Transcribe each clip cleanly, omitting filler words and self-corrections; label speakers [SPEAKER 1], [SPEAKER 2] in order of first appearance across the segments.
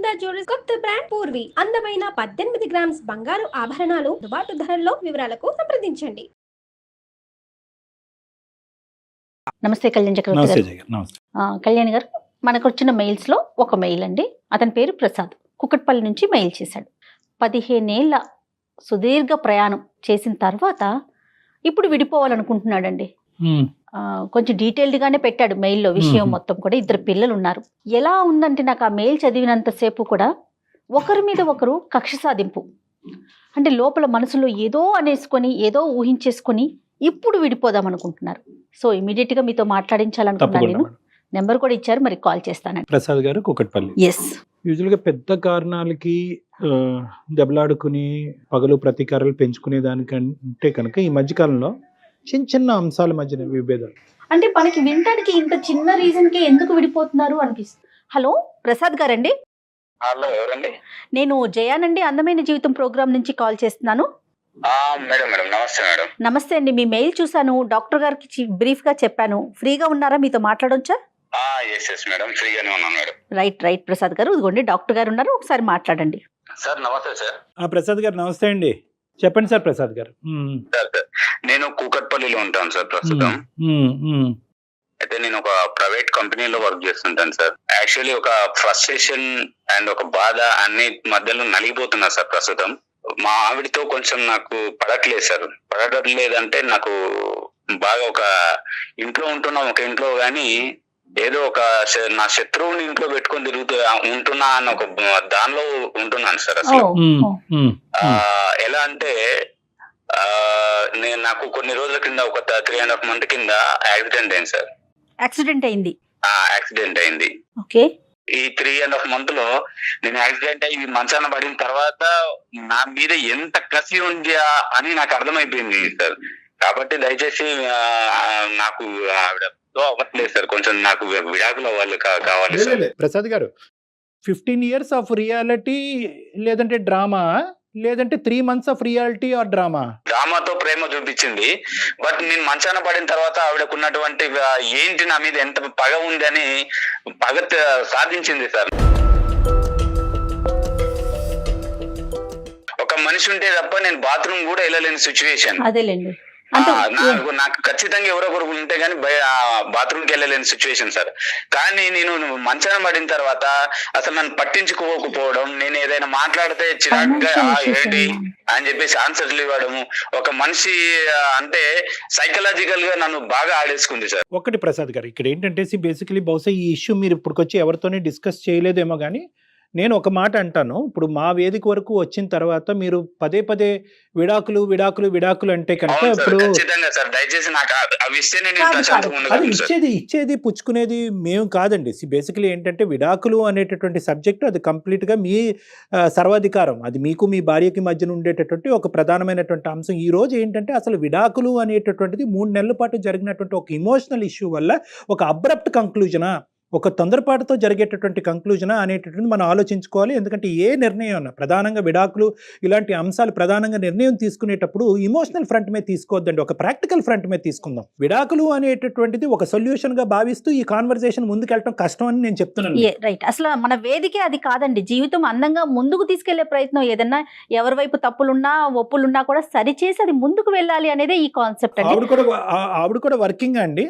[SPEAKER 1] Sunitha jewellers కొత్త brand Purvi అందమైన 18 grams బంగారు ఆభరణాలు దుబాటు ధరల్లో. వివరాలకు సంప్రదించండి.
[SPEAKER 2] నమస్తే కళ్యాణ్ చక్రవర్తి
[SPEAKER 3] నమస్తే
[SPEAKER 2] గారు.
[SPEAKER 3] జయ గారు, నమస్తే.
[SPEAKER 2] కళ్యాణ్ గారు, మనకు వచ్చిన మెయిల్స్ లో ఒక మెయిల్ అండి. అతని పేరు ప్రసాద్, కుక్కట్పల్లి నుంచి మెయిల్ చేశాడు. 15 ఏళ్ల సుదీర్ఘ ప్రయాణం చేసిన తర్వాత ఇప్పుడు విడిపోవాలనుకుంటున్నాడండి. కొంచెం డీటెయిల్డ్ గానే పెట్టాడు మెయిల్లో విషయం మొత్తం కూడా. 2 పిల్లలు ఉన్నారు. ఎలా ఉందంటే నాకు ఆ మెయిల్ చదివినంతసేపు కూడా ఒకరి మీద ఒకరు కక్ష సాధింపు. అంటే లోపల మనసులో ఏదో అనేసుకొని ఏదో ఊహించేసుకొని ఇప్పుడు విడిపోదాం అనుకుంటున్నారు. సో ఇమీడియట్ గా మీతో మాట్లాడించాలనుకున్నాను నేను. నెంబర్ కూడా ఇచ్చారు, మరి కాల్ చేస్తానండి.
[SPEAKER 3] ప్రసాద్ గారు, కుకట్పల్లి.
[SPEAKER 2] ఎస్.
[SPEAKER 3] యూజువల్ గా పెద్ద కారణాలకి దెబ్బలాడుకుని పగలు ప్రతీకారాలు పెంచుకునే దానికంటే కనుక ఈ మధ్యకాలంలో చిన్న చిన్న అంశాల మధ్యన విభేదాలు.
[SPEAKER 2] అంటే మనకి వినటానికి ఇంత చిన్న రీజన్ కి ఎందుకు విడిపోతున్నారు అనిపిస్తుంది. హలో ప్రసాద్ గారండి.
[SPEAKER 4] హలో, ఎవరండి?
[SPEAKER 2] నేను జయానండి, అందమైన జీవితం ప్రోగ్రామ్ నుంచి కాల్ చేస్తున్నాను.
[SPEAKER 4] మేడం మేడం నమస్తే మేడం.
[SPEAKER 2] నమస్తే అండి, మీ మెయిల్ చూసాను. డాక్టర్ గారికి బ్రీఫ్ గా చెప్పాను. ఫ్రీగా ఉన్నారా, మీతో మాట్లాడొచ్చా?
[SPEAKER 4] ఎస్ మేడం, ఫ్రీగానే ఉన్నాను మేడం.
[SPEAKER 2] రైట్ ప్రసాద్ గారు, ఇదిగోండి డాక్టర్ గారు ఉన్నారు, ఒకసారి మాట్లాడండి.
[SPEAKER 4] సార్ నమస్తే సార్.
[SPEAKER 3] ప్రసాద్ గారు నమస్తే అండి, చెప్పండి సార్. ప్రసాద్ గారు,
[SPEAKER 4] సార్ నేను కూకట్పల్లిలో ఉంటాను సార్ ప్రస్తుతం. అయితే నేను ఒక ప్రైవేట్ కంపెనీలో వర్క్ చేస్తుంటాను సార్. యాక్చువల్లీ ఒక ఫ్రస్ట్రేషన్ అండ్ ఒక బాధ అన్ని మధ్యలో నలిగిపోతున్నా సార్ ప్రస్తుతం. మా ఆవిడతో కొంచెం నాకు పడట్లేదు సార్. పడటం లేదంటే నాకు బాగా ఒక ఇంట్లో ఉంటున్నాం, ఒక ఇంట్లో గానీ ఏదో ఒక నా శత్రువుని ఇంట్లో పెట్టుకొని తిరుగుతూ ఉంటున్నా అన్న ఒక దానిలో ఉంటున్నాను సార్ అసలు. ఎలా అంటే నాకు కొన్ని రోజుల కింద ఒక 3.5 months కింద యాక్సిడెంట్ అయింది సార్.
[SPEAKER 2] యాక్సిడెంట్ అయింది?
[SPEAKER 4] యాక్సిడెంట్ అయింది.
[SPEAKER 2] ఓకే.
[SPEAKER 4] ఈ 3.5 months లో నేను యాక్సిడెంట్ అయ్యి మంచాన పడిన తర్వాత నా మీద ఎంత కసి ఉంది అని నాకు అర్థమైపోయింది సార్. కాబట్టి దయచేసి నాకు ఆవిడతో అవ్వట్లేదు సార్, కొంచెం నాకు విడాకులు కావాలి sir.
[SPEAKER 3] Prasad garu, 15 years of reality లేదంటే డ్రామా, లేదంటే 3 months of reality or drama?
[SPEAKER 4] డ్రామాతో ప్రేమ చూపించింది. బట్ నేను మంచాన పడిన తర్వాత ఆవిడకున్నటువంటి ఏంటి నా మీద ఎంత పగ ఉంది అని పగ సాధించింది సార్. ఒక మనిషి ఉంటే తప్ప నేను బాత్రూమ్ కూడా వెళ్ళలేని సిచ్యువేషన్.
[SPEAKER 2] అదేలేండి.
[SPEAKER 4] నాకు ఖచ్చితంగా ఎవరో ఒకరు ఉంటే గానీ బాత్రూమ్కి వెళ్ళలేని సిచ్యువేషన్ సార్. కానీ నేను మంచాన పడిన తర్వాత అసలు నన్ను పట్టించుకోకపోవడం, నేను ఏదైనా మాట్లాడితే చిరాకుగా ఏంటి అని చెప్పేసి ఆన్సర్లు ఇవ్వడము, ఒక మనిషి అంటే సైకలాజికల్ గా నన్ను బాగా ఆడేసుకుంది సార్.
[SPEAKER 3] ఒకటి ప్రసాద్ గారు, ఇక్కడ ఏంటంటే బేసికలీ బహుశా ఈ ఇష్యూ మీరు ఇప్పటికొచ్చి ఎవరితోనే డిస్కస్ చేయలేదేమో కానీ నేను ఒక మాట అంటాను. ఇప్పుడు మా వేదిక వరకు వచ్చిన తర్వాత మీరు పదే పదే విడాకులు విడాకులు విడాకులు అంటే కనుక ఇప్పుడు అది ఇచ్చేది పుచ్చుకునేది మేము కాదండి. బేసికలీ ఏంటంటే విడాకులు అనేటటువంటి సబ్జెక్టు అది కంప్లీట్గా మీ సర్వాధికారం. అది మీకు మీ భార్యకి మధ్యన ఉండేటటువంటి ఒక ప్రధానమైనటువంటి అంశం. ఈ రోజు ఏంటంటే అసలు విడాకులు అనేటటువంటిది 3 నెలల పాటు జరిగినటువంటి ఒక ఇమోషనల్ ఇష్యూ వల్ల ఒక అబ్రప్ట్ కంక్లూజనా, ఒక తొందరపాటుతో జరిగేటటువంటి కంక్లూజనా అనేటటువంటి మనం ఆలోచించుకోవాలి. ఎందుకంటే ఏ నిర్ణయం అన్నా ప్రధానంగా విడాకులు ఇలాంటి అంశాలు ప్రధానంగా నిర్ణయం తీసుకునేటప్పుడు ఇమోషనల్ ఫ్రంట్ మీద తీసుకోవద్దండి, ఒక ప్రాక్టికల్ ఫ్రంట్ మీద తీసుకుందాం. విడాకులు అనేటటువంటిది ఒక సొల్యూషన్ గా భావిస్తూ ఈ కాన్వర్సేషన్ ముందుకెళ్ళడం కష్టం అని నేను చెప్తున్నాను.
[SPEAKER 2] రైట్. అసలు మన వేదికే అది కాదండి. జీవితం అందంగా ముందుకు తీసుకెళ్లే ప్రయత్నం, ఏదన్నా ఎవరి వైపు తప్పులున్నా ఒప్పులున్నా కూడా సరిచేసి అది ముందుకు వెళ్ళాలి అనేదే ఈ కాన్సెప్ట్ అండి.
[SPEAKER 3] ఆవిడ కూడా వర్కింగ్ అండి?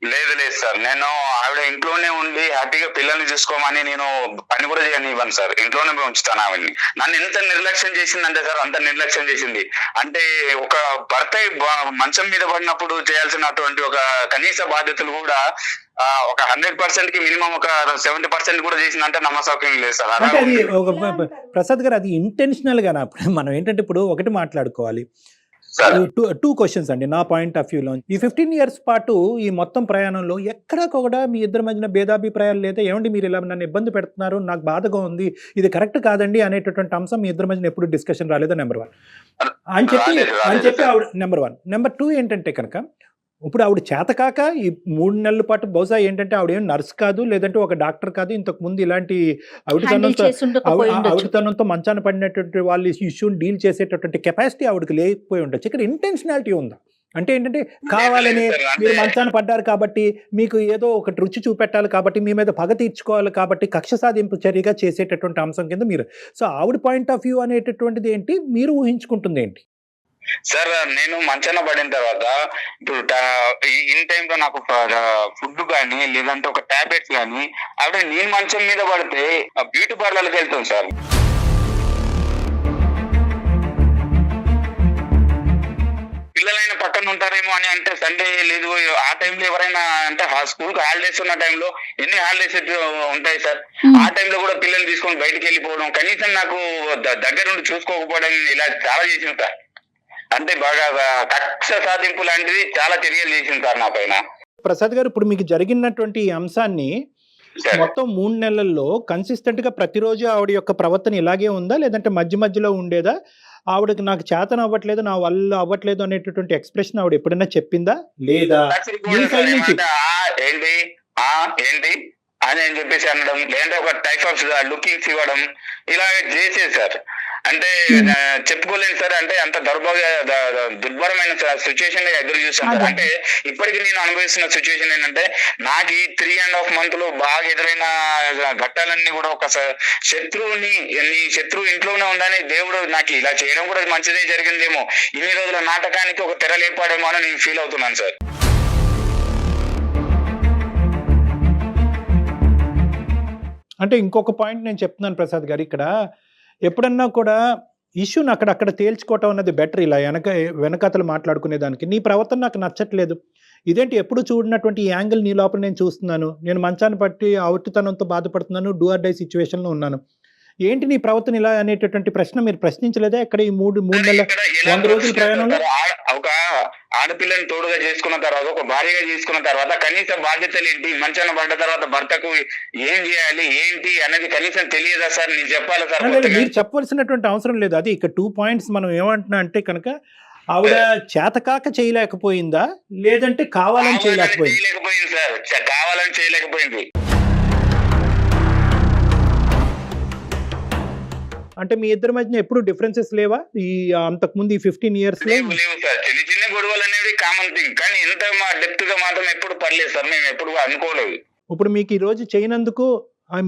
[SPEAKER 4] లేదు సార్, నేను ఆవిడ ఇంట్లోనే ఉండి హ్యాపీగా పిల్లల్ని చూసుకోమని నేను పని కూడా చేయనివ్వను సార్. ఇంట్లోనే ఉంచుతాను ఆవిడ్ని. నన్ను ఎంత నిర్లక్ష్యం చేసిందంటే సార్, అంత నిర్లక్ష్యం చేసింది. అంటే ఒక భర్త మంచం మీద పడినప్పుడు చేయాల్సినటువంటి ఒక కనీస బాధ్యతలు కూడా ఒక 100% కి మినిమం ఒక 70% కూడా చేసిందంటే నమ్మసౌక్యం లేదు సార్.
[SPEAKER 3] ప్రసాద్ గారు, అది ఇంటెన్షనల్ గా మనం ఏంటంటే ఇప్పుడు ఒకటి మాట్లాడుకోవాలి. 2 questions అండి నా పాయింట్ ఆఫ్ వ్యూలో. ఈ 15 years పాటు ఈ మొత్తం ప్రయాణంలో ఎక్కడా కూడా మీ ఇద్దరి మధ్యన భేదాభిప్రాయాలు లేదా ఏమండి మీరు ఇలా నన్ను ఇబ్బంది పెడుతున్నారు, నాకు బాధగా ఉంది, ఇది కరెక్ట్ కాదండి అనేటటువంటి అంశం మీ ఇద్దరి మధ్యన ఎప్పుడు డిస్కషన్ రాలేదా? నెంబర్ 1 అని చెప్పి ఆవిడ. నెంబర్ 1. నెంబర్ 2 ఏంటంటే కనుక ఇప్పుడు ఆవిడ చేతకాక ఈ 3 నెలల పాటు బహుశా ఏంటంటే ఆవిడ ఏం నర్స్ కాదు, లేదంటే ఒక డాక్టర్ కాదు, ఇంతకు ముందు ఇలాంటి ఆవిడతనంతో మంచాన పడినటువంటి వాళ్ళు ఇష్యూని డీల్ చేసేటటువంటి కెపాసిటీ ఆవిడకి లేకపోయి ఉండొచ్చు. ఇక్కడ ఇంటెన్షనాలిటీ ఉందా? అంటే ఏంటంటే కావాలని మీరు మంచాన పడ్డారు కాబట్టి మీకు ఏదో ఒకటి రుచి చూపెట్టాలి కాబట్టి మీ మీద పగ తీర్చుకోవాలి కాబట్టి కక్ష సాధింపు చర్యగా చేసేటటువంటి అంశం కింద మీరు, సో ఆవిడ పాయింట్ ఆఫ్ వ్యూ అనేటటువంటిది ఏంటి, మీరు ఊహించుకుంటుంది ఏంటి?
[SPEAKER 4] సార్ నేను మంచాన పడిన తర్వాత ఇప్పుడు ఇన్ టైమ్ లో నాకు ఫుడ్ కానీ లేదంటే ఒక టాబ్లెట్స్ కానీ ఆవిడ నేను మంచం మీద పడితే బ్యూటీ పార్లర్కి వెళ్తాం సార్. పిల్లలైన పక్కన ఉంటారేమో అని అంటే సండే లేదు ఆ టైంలో ఎవరైనా అంటే స్కూల్ కి హాలిడేస్ ఉన్న టైంలో ఎన్ని హాలిడేస్ ఉంటాయి సార్, ఆ టైంలో కూడా పిల్లల్ని తీసుకొని బయటకు వెళ్ళిపోవడం, కనీసం నాకు దగ్గరుండి చూసుకోకపోవడం, ఇలా చాలా చేసింది సార్. అంటే బాగా కక్ష సాధింపు లాంటిది చాలా చర్యలు చేసింది సార్ నా పైన.
[SPEAKER 3] ప్రసాద్ గారు, ఇప్పుడు మీకు జరిగినటువంటి ఈ అంశాన్ని మొత్తం 3 నెలల్లో కన్సిస్టెంట్ గా ప్రతిరోజు ఆవిడ యొక్క ప్రవర్తన ఇలాగే ఉందా, లేదంటే మధ్య మధ్యలో ఉండేదా? ఆవిడకి నాకు చేతన అవ్వట్లేదు, నా వల్ల అవ్వట్లేదు అనేటటువంటి ఎక్స్ప్రెషన్ ఆవిడ ఎప్పుడైనా చెప్పిందా లేదా?
[SPEAKER 4] ఏంటి ఏంటి అని చెప్పేసి అనడం, లేదంటే ఒక టైప్ ఆఫ్ లుకింగ్స్ ఇవ్వడం, ఇలా చేసేది సార్. అంటే చెప్పుకోలేను సార్, అంటే అంత దుర్భరమైన సిచ్యువేషన్ ఎదురు చూస్తాను సార్. అంటే ఇప్పటికి నేను అనుభవిస్తున్న సిచ్యువేషన్ ఏంటంటే నాకు ఈ 3.5 months లో బాగా ఎదురైన ఘట్టాలన్నీ కూడా ఒక శత్రువుని, నీ శత్రువు ఇంట్లోనే ఉందని దేవుడు నాకు ఇలా చేయడం కూడా మంచిదే జరిగిందేమో, ఇన్ని రోజుల నాటకానికి ఒక తెర లేపాడేమో అని నేను ఫీల్ అవుతున్నాను సార్.
[SPEAKER 3] అంటే ఇంకొక పాయింట్ నేను చెప్తున్నాను ప్రసాద్ గారు, ఇక్కడ ఎప్పుడన్నా కూడా ఇష్యూని అక్కడక్కడ తేల్చుకోవటం అన్నది బెటర్. ఇలా వెనకతలు మాట్లాడుకునే దానికి నీ ప్రవర్తన నాకు నచ్చట్లేదు, ఇదేంటి ఎప్పుడు చూడనటువంటి ఈ యాంగిల్ నీ లోపల నేను చూస్తున్నాను, నేను మంచాన్ని పట్టి అవుటితనంతో బాధపడుతున్నాను, డూ ఆర్ డై సిచ్యువేషన్లో ఉన్నాను, ఏంటి నీ ప్రవర్తన ఇలా అనేటటువంటి ప్రశ్న మీరు ప్రశ్నించలేదా ఇక్కడ ఈ 3 నెలల 100 రోజుల ప్రయాణంలో?
[SPEAKER 4] ఒక ఆడపిల్లని తోడుగా చేసుకున్న తర్వాత, ఒక భార్యగా చేసుకున్న తర్వాత కనీస బాధ్యతలు ఏంటి, మంచాన పడ్డ తర్వాత భర్తకు ఏం చేయాలి ఏంటి అనేది కనీసం తెలియదా సార్? నేను చెప్పాలి సార్.
[SPEAKER 3] మీరు చెప్పవలసినటువంటి అవసరం లేదు. అది ఇక్కడ 2 points మనం ఏమంటున్నా అంటే కనుక ఆవిడ చేతకాక చేయలేకపోయిందా, లేదంటే కావాలని చేయలేకపోయింది
[SPEAKER 4] సార్? కావాలని చేయలేకపోయింది.
[SPEAKER 3] అంటే మీ ఇద్దరి మధ్య ఎప్పుడు డిఫరెన్సెస్ లేవా ఈ అంతకుముందు ఈ 15 years లో?
[SPEAKER 4] లేవు సార్, చిన్న చిన్న గొడవలు అనేవి కామన్ థింగ్, కానీ ఇంత డెప్త్ గా మాత్రం ఎప్పుడు పడలేదు సార్, మేము ఎప్పుడు అనుకోలేదు.
[SPEAKER 3] ఇప్పుడు మీకు ఈ రోజు చేయనందుకు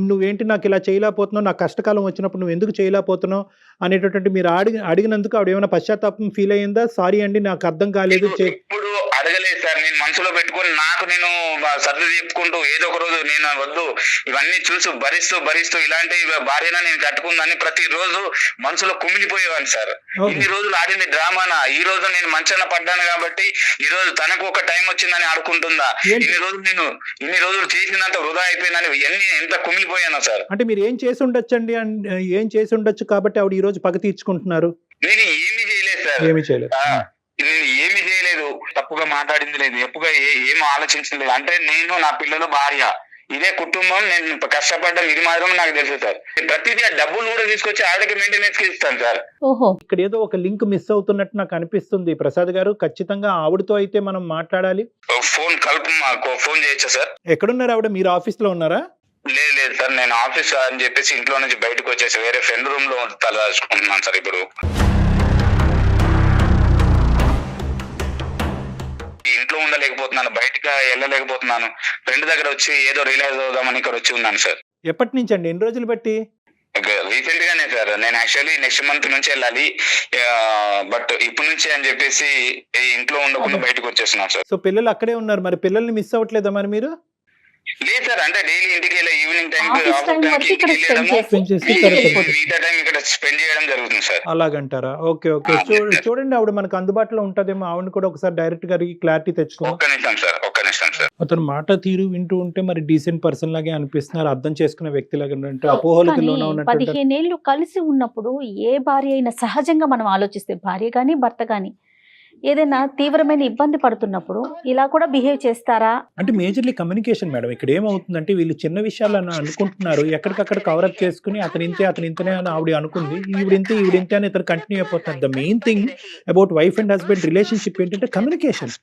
[SPEAKER 3] నువ్వేంటి నాకు ఇలా చేయలేకపోతున్నావు, నాకు కష్టకాలం వచ్చినప్పుడు నువ్వు ఎందుకు చేయలేకపోతున్నావు అనేటటువంటి మీరు అడిగినందుకు ఆవిడ ఏమైనా పశ్చాత్తాపం ఫీల్ అయ్యిందా? సారీ అండి నాకు అర్థం కాలేదు.
[SPEAKER 4] ఇప్పుడు అడగలేదు సార్, నేను మనసులో పెట్టుకొని నాకు నేను సర్ది చెప్పుకుంటూ ఏదో ఒక రోజు నేను వద్దు ఇవన్నీ చూసి భరిస్తూ ఇలాంటి భార్యన నేను కట్టుకుందని ప్రతిరోజు మనసులో కుమిలిపోయేవాడిని సార్. ఇన్ని రోజులు ఆడింది డ్రామానా, ఈ రోజు నేను మంచాన పడ్డాను కాబట్టి ఈ రోజు తనకు ఒక టైం వచ్చిందని ఆడుకుంటుందా, ఇన్ని రోజులు చేసినంత వృధా అయిపోయిందని ఎంత కుమిలిపోయాను సార్.
[SPEAKER 3] అంటే మీరు ఏం చేసి ఉండొచ్చండి, ఏం చేసి ఉండొచ్చు కాబట్టి ఆవిడ ఈ రోజు పగ తీర్చుకుంటున్నారు?
[SPEAKER 4] నేను ఏమి చేయలేదు సార్, నేను ఏమి చేయలేదు, తప్పుగా మాట్లాడింది లేదు, ఎప్పుగా ఏం ఆలోచించలేదు. అంటే నేను, నా పిల్లలు, భార్య, ఇదే కుటుంబం, నేను కష్టపడ్డం ఇది మాత్రం నాకు తెలుసు సార్. ప్రతిదీ డబ్బులు కూడా తీసుకొచ్చి ఆవిడకి మెయింటెనెన్స్ కి ఇస్తాను సార్.
[SPEAKER 3] ఇక్కడ ఏదో ఒక లింక్ మిస్ అవుతున్నట్టు నాకు అనిపిస్తుంది ప్రసాద్ గారు. ఖచ్చితంగా ఆవిడతో అయితే మనం మాట్లాడాలి.
[SPEAKER 4] ఫోన్ చేయొచ్చా సార్?
[SPEAKER 3] ఎక్కడున్నారు ఆవిడ? మీరు ఆఫీస్ లో ఉన్నారా?
[SPEAKER 4] లేదు సార్, నేను ఆఫీస్ అని చెప్పేసి ఇంట్లో నుంచి బయటకు వచ్చేసి వేరే ఫ్రెండ్ రూమ్ లో తలదాచుకుంటున్నాను సార్. ఇప్పుడు ఇంట్లో ఉండలేకపోతున్నాను, బయటకు వెళ్ళలేకపోతున్నాను, ఫ్రెండ్ దగ్గర వచ్చి ఏదో రియలైజ్ అవుదామని ఇక్కడ వచ్చి ఉన్నాను సార్.
[SPEAKER 3] ఎప్పటి నుంచి అండి, ఎన్ని రోజులు బట్టి?
[SPEAKER 4] రీసెంట్ గానే సార్, నేను యాక్చువల్లీ నెక్స్ట్ మంత్ నుంచి వెళ్ళాలి, బట్ ఇప్పటి నుంచి అని చెప్పేసి ఇంట్లో ఉండకుండా బయటకు వచ్చేస్తున్నాను సార్.
[SPEAKER 3] సో పిల్లలు అక్కడే ఉన్నారు, మరి పిల్లల్ని మిస్ అవ్వట్లేదా మరి మీరు?
[SPEAKER 4] లేదు సార్, అంటే డైలీ ఇంటికి వెళ్ళి ఈవినింగ్ టైం మిగతా టైం ఇక్కడ స్పెండ్ చేయడం జరుగుతుంది సార్.
[SPEAKER 3] అలాగంటారా? ఓకే ఓకే, చూడండి ఆవిడ మనకు అందుబాటులో ఉంటదేమో, ఆవిడ కూడా ఒకసారి డైరెక్ట్ గా క్లారిటీ తెచ్చుకో.
[SPEAKER 4] ఒక్క నిమిషం సార్.
[SPEAKER 3] అతను మాట తీరు వింటూ ఉంటే మరి డీసెంట్ పర్సన్ లాగే అనిపిస్తున్నారు, అర్థం చేసుకునే వ్యక్తి లాగా అంటే అపోహలకు లోన ఉన్నట్టు.
[SPEAKER 2] 15 ఏళ్ళు కలిసి ఉన్నప్పుడు ఏ భార్య అయినా సహజంగా మనం ఆలోచిస్తే, భార్య కానీ భర్త కానీ ఏదైనా తీవ్రమైన ఇబ్బంది పడుతున్నప్పుడు ఇలా కూడా బిహేవ్ చేస్తారా?
[SPEAKER 3] అంటే మేజర్లీ కమ్యూనికేషన్ మేడం. ఇక్కడ ఏమవుతుందంటే వీళ్ళు చిన్న విషయాలు అనుకుంటున్నారు, ఎక్కడికక్కడ కవరప్ చేసుకుని అతను ఇంతనే అని ఆవిడ అనుకుంది, ఈవిడింతే అని ఇతను కంటిన్యూ అయిపోతున్నారు. The main thing about wife and husband relationship ఏంటంటే కమ్యూనికేషన్.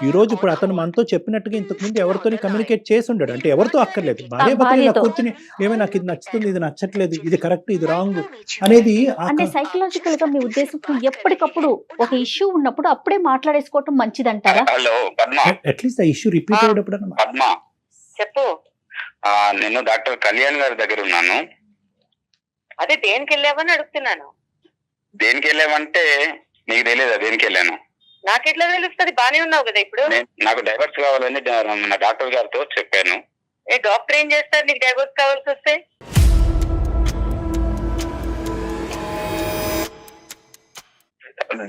[SPEAKER 3] ఈ రోజు ఇప్పుడు అతను మనతో చెప్పినట్టుగా ఇంతకు ముందు ఎవరితో కమ్యూనికేట్ చేసి ఉండడు, అంటే ఎవరితో అక్కర్లేదు, భార్య భర్త కూర్చుని ఏమైనా నాకు ఇది నచ్చుతుంది, ఇది నచ్చట్లేదు, ఇది కరెక్ట్, ఇది రాంగ్ అనేది.
[SPEAKER 2] అంటే సైకలాజికల్ గా మీ ఉద్దేశం ఎప్పటికప్పుడు ఒక ఇష్యూ ఉన్నప్పుడు అప్పుడే మాట్లాడేసుకోవటం మంచిదంటారా?
[SPEAKER 4] హలో పద్మ,
[SPEAKER 3] అట్లీస్ట్ ఆ ఇష్యూ రిపీట్ అయ్యేటప్పుడు
[SPEAKER 4] పద్మ
[SPEAKER 5] చెప్పు.
[SPEAKER 4] నేను డాక్టర్ కళ్యాణ్ గారి దగ్గర ఉన్నాను.
[SPEAKER 5] అదే దేనికి వెళ్ళావని అడుగుతున్నాను.
[SPEAKER 4] దేనికి వెళ్ళామంటే నీకు తెలియదా దేనికి వెళ్ళాను?
[SPEAKER 5] నాకెట్లా తెలుస్తుంది? బానే ఉన్నావు కదా ఇప్పుడు.
[SPEAKER 4] నాకు డైవర్స్ కావాలని నా డాక్టర్ గారితో చెప్పాను.
[SPEAKER 5] ఏ డాక్టర్ ఏం చేస్తారు నీకు డైవర్స్ కావాల్సి వస్తే?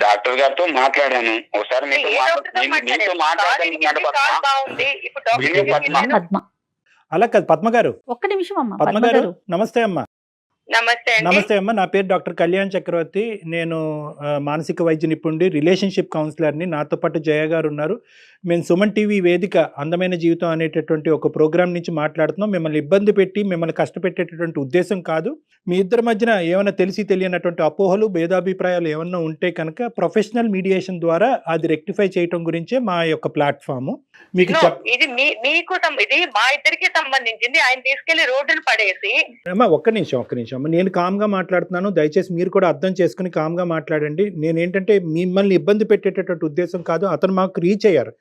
[SPEAKER 4] డాక్టర్ గారితో మాట్లాడాను ఒకసారి. మీతో
[SPEAKER 5] ఏ డాక్టర్తో
[SPEAKER 4] మీతో
[SPEAKER 5] మాట్లాడావు? కాల్ బాగుంది. ఇప్పుడు డాక్టర్ దగ్గరికి వెళ్ళాను.
[SPEAKER 2] పద్మ
[SPEAKER 3] అలా కాదు పద్మ గారు.
[SPEAKER 2] ఒక్క నిమిషం అమ్మా.
[SPEAKER 3] పద్మ గారు నమస్తే అమ్మా.
[SPEAKER 5] నమస్తే అండి.
[SPEAKER 3] నమస్తే అమ్మా, నా పేరు డాక్టర్ కళ్యాణ్ చక్రవర్తి. నేను మానసిక వైద్య నిపుణుడి, రిలేషన్షిప్ కౌన్సిలర్ని. నాతో పాటు జయ గారు ఉన్నారు. మేము సుమన్ టీవీ వేదిక అందమైన జీవితం అనేటటువంటి ఒక ప్రోగ్రామ్ నుంచి మాట్లాడుతున్నాం. మిమ్మల్ని ఇబ్బంది పెట్టి మిమ్మల్ని కష్టపెట్టేటటువంటి ఉద్దేశం కాదు. మీ ఇద్దరి మధ్యన ఏమైనా తెలిసి తెలియనటువంటి అపోహలు, భేదాభిప్రాయాలు ఏమన్నా ఉంటే కనుక ప్రొఫెషనల్ మీడియేషన్ ద్వారా అది రెక్టిఫై చేయటం గురించే మా యొక్క ప్లాట్ఫామ్. మీకు
[SPEAKER 5] ఇది మీకు ఇది మా ఇద్దరికి సంబంధించింది. ఆయన తీసుకెళ్లి రోడ్డును పడేసి.
[SPEAKER 3] అమ్మా ఒక్క నిమిషం అమ్మ, నేను కామ్గా మాట్లాడుతున్నాను. దయచేసి మీరు కూడా అర్థం చేసుకుని కామ్గా మాట్లాడండి. నేనేంటంటే మిమ్మల్ని ఇబ్బంది పెట్టేటటువంటి ఉద్దేశం కాదు. అతను మాకు రీచ్ అయ్యారు.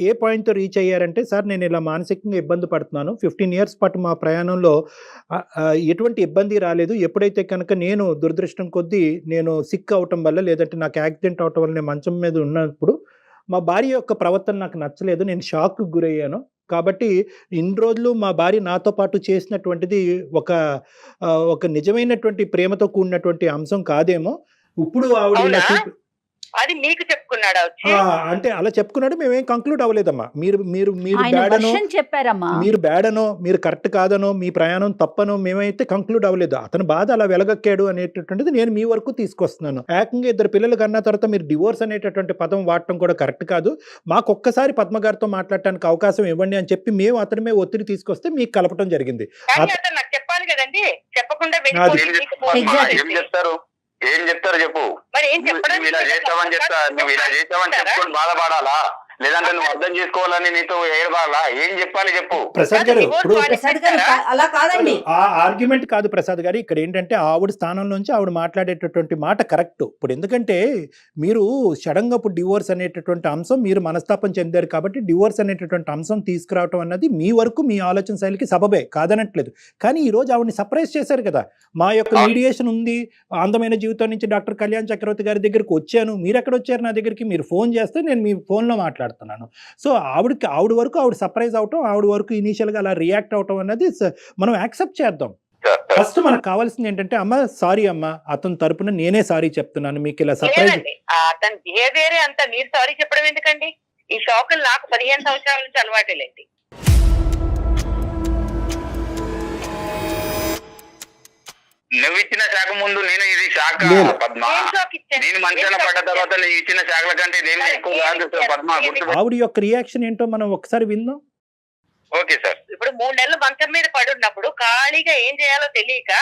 [SPEAKER 3] ఏ పాయింట్తో రీచ్ అయ్యారంటే, సార్ నేను ఇలా మానసికంగా ఇబ్బంది పడుతున్నాను. 15 years పాటు మా ప్రయాణంలో ఎటువంటి ఇబ్బంది రాలేదు. ఎప్పుడైతే కనుక నేను దురదృష్టం కొద్దీ నేను సిక్ అవటం వల్ల, లేదంటే నాకు యాక్సిడెంట్ అవటం వల్ల నేను మంచం మీద ఉన్నప్పుడు మా భార్య యొక్క ప్రవర్తన నాకు నచ్చలేదు. నేను షాక్కు గురయ్యాను. కాబట్టి ఇన్ని రోజులు మా భార్య నాతో పాటు చేసినటువంటిది ఒక నిజమైనటువంటి ప్రేమతో కూడినటువంటి అంశం కాదేమో. ఇప్పుడు ఆవిడ ఇలా
[SPEAKER 5] అది మీకు చెప్పుకున్నాడా వచ్చి?
[SPEAKER 3] అంటే అలా చెప్పుకున్నాడు. మేమేం కంక్లూడ్ అవ్వలేదమ్మా. మీరు
[SPEAKER 2] చెప్పారమ్మా,
[SPEAKER 3] మీరు బ్యాడనో, మీరు కరెక్ట్ కాదనో, మీ ప్రయాణం తప్పనో మేమైతే కంక్లూడ్ అవ్వలేదు. అతని బాధ అలా వెలగక్కాడు అనేటటువంటిది నేను మీ వరకు తీసుకొస్తున్నాను. ఏకంగా 2 పిల్లలు కన్నా తర్వాత మీరు డివోర్స్ అనేటటువంటి పదం వాడటం కూడా కరెక్ట్ కాదు. మాకు ఒక్కసారి పద్మ గారితో మాట్లాడటానికి అవకాశం ఇవ్వండి అని చెప్పి మేము అతని మీద ఒత్తిడి తీసుకొస్తే మీకు కలపడం జరిగింది.
[SPEAKER 5] నాకు చెప్పాలి కదండి. చెప్పకుండా
[SPEAKER 4] ఏం చెప్తారు చెప్పు.
[SPEAKER 5] మరి ఏం చెప్పడం?
[SPEAKER 4] నువ్వు ఇలా చేస్తావని చెప్పుకొని బాధపడాలా, లేదంటే నువ్వు అర్థం చేసుకోవాలని నీతో ఏడవాలా? ఏం చెప్పాలి చెప్పు.
[SPEAKER 3] ప్రసాద్ గారు, ఇప్పుడు
[SPEAKER 2] అలా కాదండి.
[SPEAKER 3] ఆ ఆర్గ్యుమెంట్ కాదు ప్రసాద్ గారు. ఇక్కడ ఏంటంటే ఆవిడ స్థానంలోంచి ఆవిడ మాట్లాడేటటువంటి మాట కరెక్ట్. ఇప్పుడు ఎందుకంటే మీరు సడన్గా ఇప్పుడు డివోర్స్ అనేటటువంటి అంశం, మీరు మనస్తాపం చెందారు కాబట్టి డివోర్స్ అనేటటువంటి అంశం తీసుకురావటం అన్నది మీ వరకు మీ ఆలోచన శైలికి సబబే, కాదనట్లేదు. కానీ ఈ రోజు ఆవిడని సర్ప్రైజ్ చేశారు కదా. మా యొక్క మీడియేషన్ ఉంది, అందమైన జీవితం నుంచి డాక్టర్ కళ్యాణ్ చక్రవర్తి గారి దగ్గరికి వచ్చాను. మీరు ఎక్కడ వచ్చారు నా దగ్గరికి? మీరు ఫోన్ చేస్తే నేను మీ ఫోన్లో మాట్లాడుతున్నాను. సో ఆవిడ వరకు ఆవిడ సర్ప్రైజ్ అవటం, ఆవిడ వరకు ఇనీషియల్గా అలా రియాక్ట్ అవటం అన్నది మనం యాక్సెప్ట్ చేద్దాం. ఫస్ట్ మనకు కావాల్సింది ఏంటంటే, అమ్మ సారీ అమ్మ, అతని తరపున నేనే సారీ చెప్తున్నాను, మీకు ఇలా సర్ప్రైజ్.
[SPEAKER 5] అతని బిహేవియర్ అంతా మీరు సారీ చెప్పడం ఎందుకండి? ఈ షాకులు నాకు 15 సంవత్సరాల నుంచి అలవాటేలేండి.
[SPEAKER 4] నువ్వు ఇచ్చిన శాఖ ముందు నేను ఇది శాఖ పద్మ. నేను మంచాన పడ్డ తర్వాత నువ్వు ఇచ్చిన శాఖల కంటే నేను ఎక్కువ కాదు పద్మ.
[SPEAKER 3] ఆవిడ యొక్క రియాక్షన్ ఏంటో మనం ఒకసారి విందాం.
[SPEAKER 4] Okay sir.
[SPEAKER 5] ఇప్పుడు 3 నెలలు మంచం మీద పడున్నప్పుడు ఖాళీగా ఏం చేయాలో తెలియక